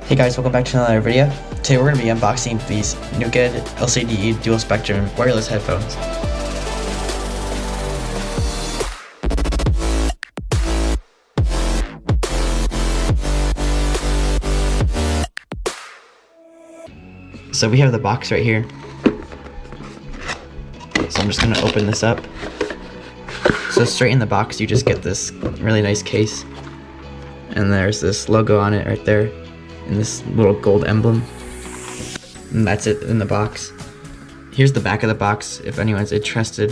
Hey guys, welcome back to another video. Today we're going to be unboxing these NUKied LCD dual spectrum wireless headphones. So we have the box right here. So I'm just going to open this up. So straight in the box you just get this really nice case. And there's this logo on it right there. And this little gold emblem. And that's it in the box. Here's the back of the box if anyone's interested.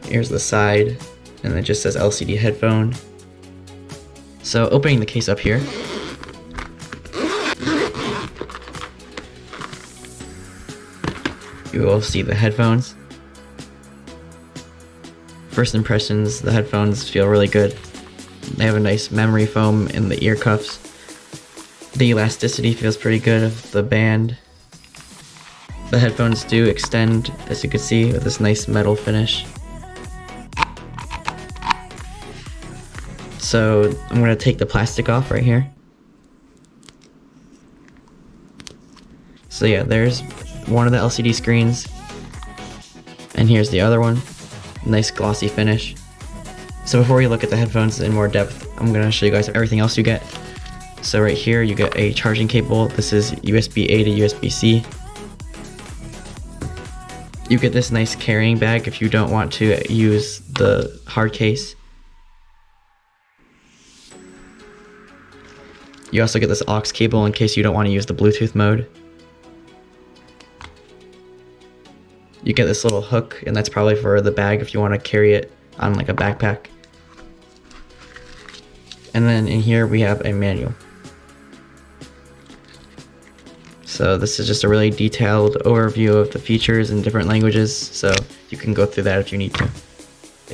Here's the side. And it just says LCD headphone. So opening the case up here. You will see the headphones. First impressions, the headphones feel really good. They have a nice memory foam in the ear cuffs. The elasticity feels pretty good of the band. The headphones do extend, as you can see, with this nice metal finish. So I'm going to take the plastic off right here. So yeah, there's one of the LCD screens. And here's the other one. Nice glossy finish. So before we look at the headphones in more depth, I'm going to show you guys everything else you get. So right here you get a charging cable. This is USB-A to USB-C. You get this nice carrying bag if you don't want to use the hard case. You also get this aux cable in case you don't want to use the Bluetooth mode. You get this little hook, and that's probably for the bag if you want to carry it on like a backpack. And then in here we have a manual. So this is just a really detailed overview of the features in different languages, so you can go through that if you need to.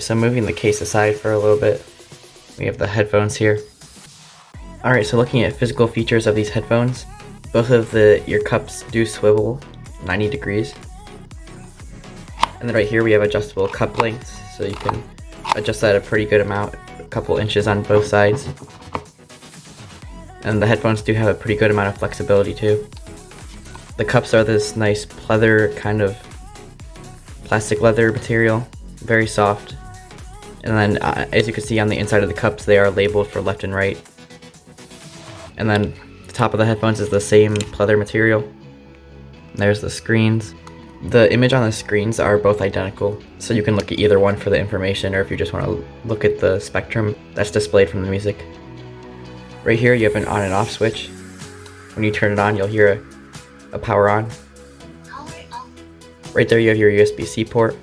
So moving the case aside for a little bit, we have the headphones here. Alright, so looking at physical features of these headphones, both of the ear cups do swivel 90 degrees. And then right here we have adjustable cup lengths, so you can adjust that a pretty good amount, a couple inches on both sides. And the headphones do have a pretty good amount of flexibility too. The cups are this nice pleather kind of plastic leather material, very soft. And then as you can see on the inside of the cups, they are labeled for left and right. And then the top of the headphones is the same pleather material. There's the screens. The image on the screens are both identical, so you can look at either one for the information, or if you just want to look at the spectrum that's displayed from the music. Right here you have an on and off switch. When you turn it on, you'll hear a power on. Right there you have your USB-C port.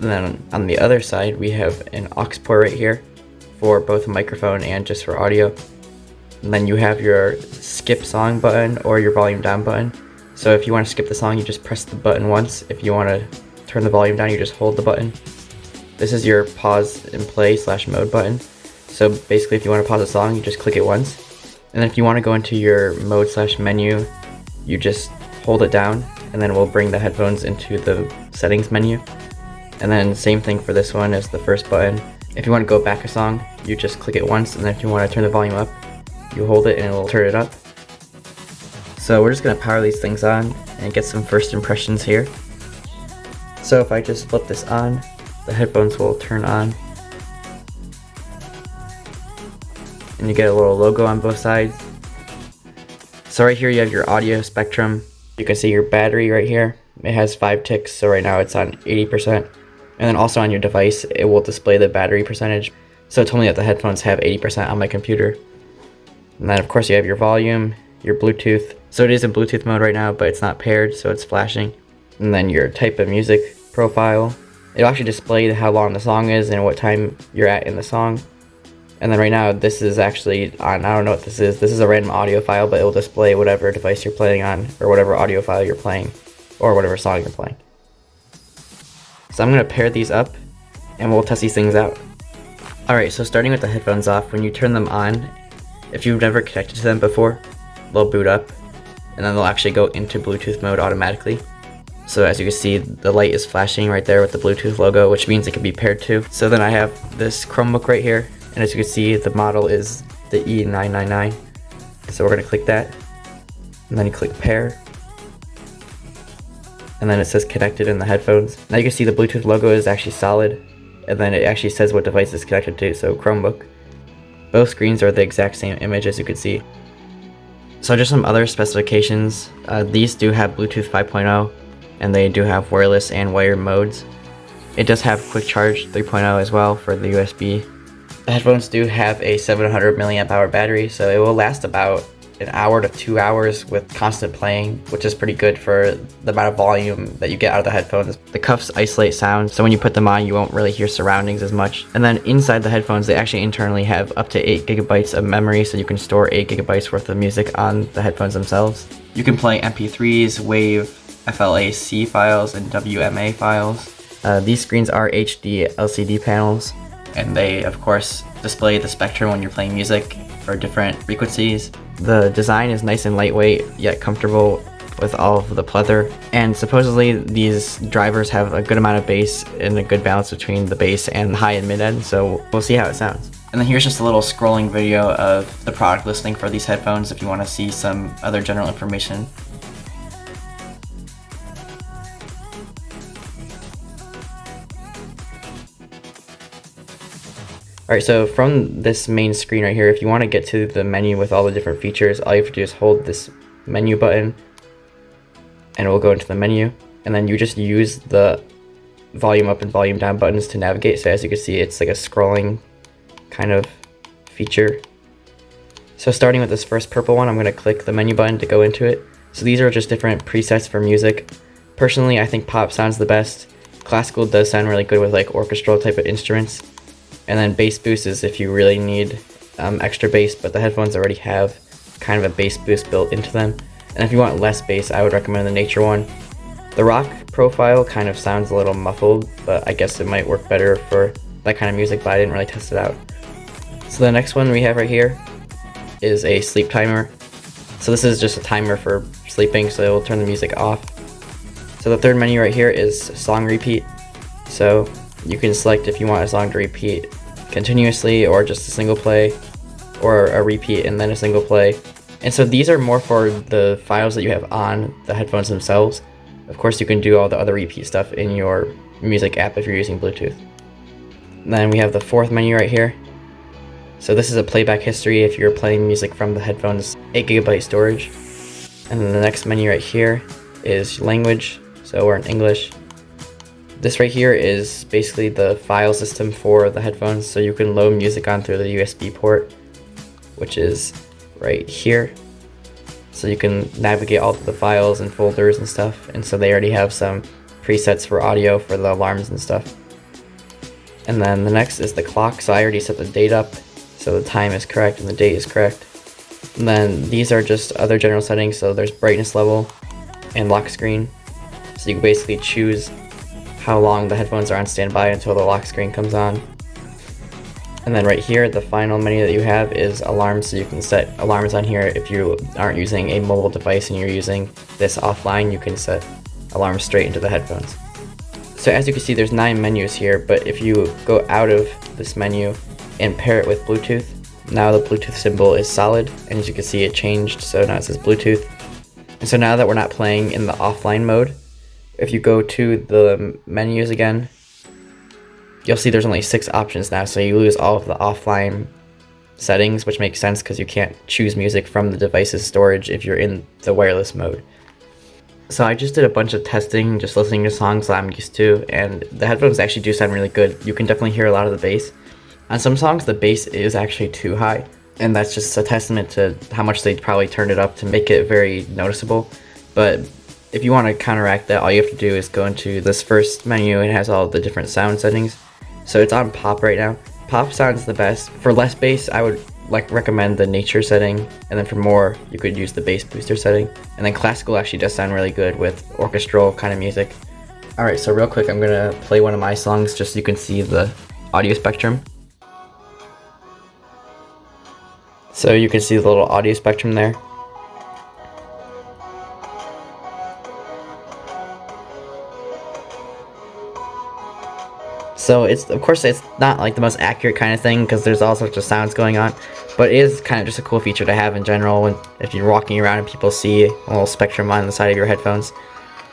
And then on the other side we have an aux port right here for both microphone and just for audio. And then you have your skip song button or your volume down button. So if you want to skip the song, you just press the button once. If you want to turn the volume down, you just hold the button. This is your pause and play / mode button. So basically if you want to pause a song, you just click it once. And then if you want to go into your mode / menu, you just hold it down, and then we'll bring the headphones into the settings menu. And then same thing for this one as the first button. If you want to go back a song, you just click it once, and then if you want to turn the volume up, you hold it and it will turn it up. So we're just going to power these things on and get some first impressions here. So if I just flip this on, the headphones will turn on. And you get a little logo on both sides. So right here you have your audio spectrum. You can see your battery right here. It has 5 ticks, so right now it's on 80%. And then also on your device, it will display the battery percentage. So it told me that the headphones have 80% on my computer. And then of course you have your volume, your Bluetooth. So it is in Bluetooth mode right now, but it's not paired, so it's flashing. And then your type of music profile. It'll actually display how long the song is and what time you're at in the song. And then right now, this is actually on, I don't know what this is. This is a random audio file, but it will display whatever device you're playing on, or whatever audio file you're playing, or whatever song you're playing. So I'm going to pair these up, and we'll test these things out. Alright, so starting with the headphones off, when you turn them on, if you've never connected to them before, they'll boot up, and then they'll actually go into Bluetooth mode automatically. So as you can see, the light is flashing right there with the Bluetooth logo, which means it can be paired to. So then I have this Chromebook right here. And as you can see, the model is the E999. So we're going to click that. and then you click pair, and then it says connected in the headphones. Now you can see the Bluetooth logo is actually solid, and then it actually says what device it's connected to, so Chromebook. Both screens are the exact same image, as you can see. So just some other specifications. These do have Bluetooth 5.0, and they do have wireless and wired modes. It does have quick charge 3.0 as well for the USB. The headphones do have a 700 milliamp hour battery, so it will last about an hour to 2 hours with constant playing, which is pretty good for the amount of volume that you get out of the headphones. The cuffs isolate sound, so when you put them on, you won't really hear surroundings as much. And then inside the headphones, they actually internally have up to 8 gigabytes of memory, so you can store 8 gigabytes worth of music on the headphones themselves. You can play MP3s, WAV, FLAC files, and WMA files. These screens are HD LCD panels, and they, of course, display the spectrum when you're playing music for different frequencies. The design is nice and lightweight, yet comfortable with all of the pleather. And supposedly these drivers have a good amount of bass and a good balance between the bass and high and mid end, so we'll see how it sounds. And then here's just a little scrolling video of the product listing for these headphones if you want to see some other general information. Alright, so from this main screen right here, if you want to get to the menu with all the different features, all you have to do is hold this menu button and it will go into the menu, and then you just use the volume up and volume down buttons to navigate. So as you can see, it's like a scrolling kind of feature. So starting with this first purple one, I'm going to click the menu button to go into it. So these are just different presets for music. Personally, I think pop sounds the best. Classical does sound really good with like orchestral type of instruments. And then bass boost is if you really need extra bass, but the headphones already have kind of a bass boost built into them. And if you want less bass, I would recommend the Nature one. The rock profile kind of sounds a little muffled, but I guess it might work better for that kind of music, but I didn't really test it out. So the next one we have right here is a sleep timer. So this is just a timer for sleeping, so it will turn the music off. So the third menu right here is song repeat. So you can select if you want a song to repeat continuously, or just a single play, or a repeat and then a single play. And so these are more for the files that you have on the headphones themselves. Of course, you can do all the other repeat stuff in your music app if you're using Bluetooth. And then we have the fourth menu right here. So this is a playback history if you're playing music from the headphones, 8 gigabyte storage. And then the next menu right here is language, so we're in English. This right here is basically the file system for the headphones, so you can load music on through the USB port, which is right here. So you can navigate all of the files and folders and stuff, and so they already have some presets for audio for the alarms and stuff. And then the next is the clock, so I already set the date up, so the time is correct and the date is correct. And then these are just other general settings, so there's brightness level and lock screen. So you can basically choose how long the headphones are on standby until the lock screen comes on. And then right here, the final menu that you have is alarms, so you can set alarms on here. If you aren't using a mobile device and you're using this offline, you can set alarms straight into the headphones. So as you can see, there's 9 menus here, but if you go out of this menu and pair it with Bluetooth, now the Bluetooth symbol is solid, and as you can see, it changed, so now it says Bluetooth. And so now that we're not playing in the offline mode, if you go to the menus again, you'll see there's only 6 options now, so you lose all of the offline settings, which makes sense because you can't choose music from the device's storage if you're in the wireless mode. So I just did a bunch of testing, just listening to songs that I'm used to, and the headphones actually do sound really good. You can definitely hear a lot of the bass. On some songs, the bass is actually too high, and that's just a testament to how much they probably turned it up to make it very noticeable. But if you want to counteract that, all you have to do is go into this first menu. It has all the different sound settings. So it's on pop right now. Pop sounds the best. For less bass, I would recommend the nature setting, and then for more, you could use the bass booster setting. And then classical actually does sound really good with orchestral kind of music. Alright, so real quick, I'm gonna play one of my songs just so you can see the audio spectrum. So you can see the little audio spectrum there. So of course it's not like the most accurate kind of thing because there's all sorts of sounds going on, But it is kind of just a cool feature to have in general if you're walking around and people see a little spectrum on the side of your headphones.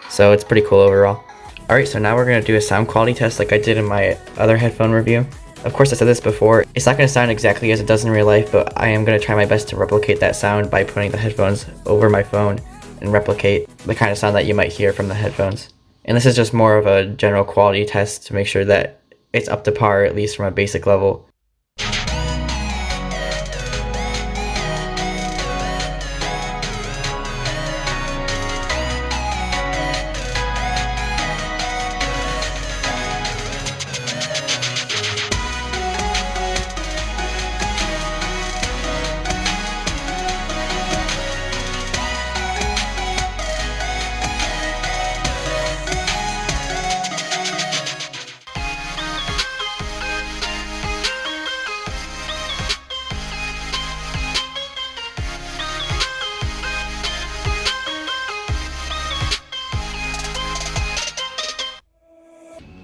So it's pretty cool overall. Alright, so now we're going to do a sound quality test like I did in my other headphone review. Of course, I said this before, it's not going to sound exactly as it does in real life, but I am going to try my best to replicate that sound by putting the headphones over my phone and replicate the kind of sound that you might hear from the headphones. And this is just more of a general quality test to make sure that it's up to par, at least from a basic level.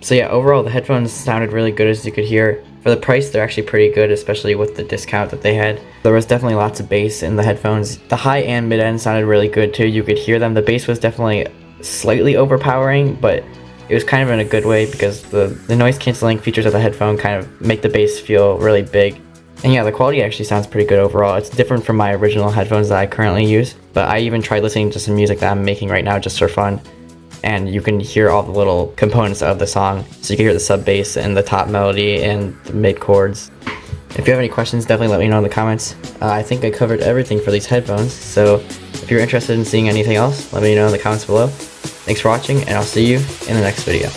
So yeah, overall the headphones sounded really good, as you could hear. For the price, they're actually pretty good, especially with the discount that they had. There was definitely lots of bass in the headphones. The high and mid end sounded really good too, you could hear them. The bass was definitely slightly overpowering, but it was kind of in a good way because the noise cancelling features of the headphone kind of make the bass feel really big. And yeah, the quality actually sounds pretty good overall. It's different from my original headphones that I currently use, but I even tried listening to some music that I'm making right now just for fun. And you can hear all the little components of the song. So you can hear the sub bass and the top melody and the mid chords. If you have any questions, definitely let me know in the comments. I think I covered everything for these headphones, so if you're interested in seeing anything else, let me know in the comments below. Thanks for watching, and I'll see you in the next video.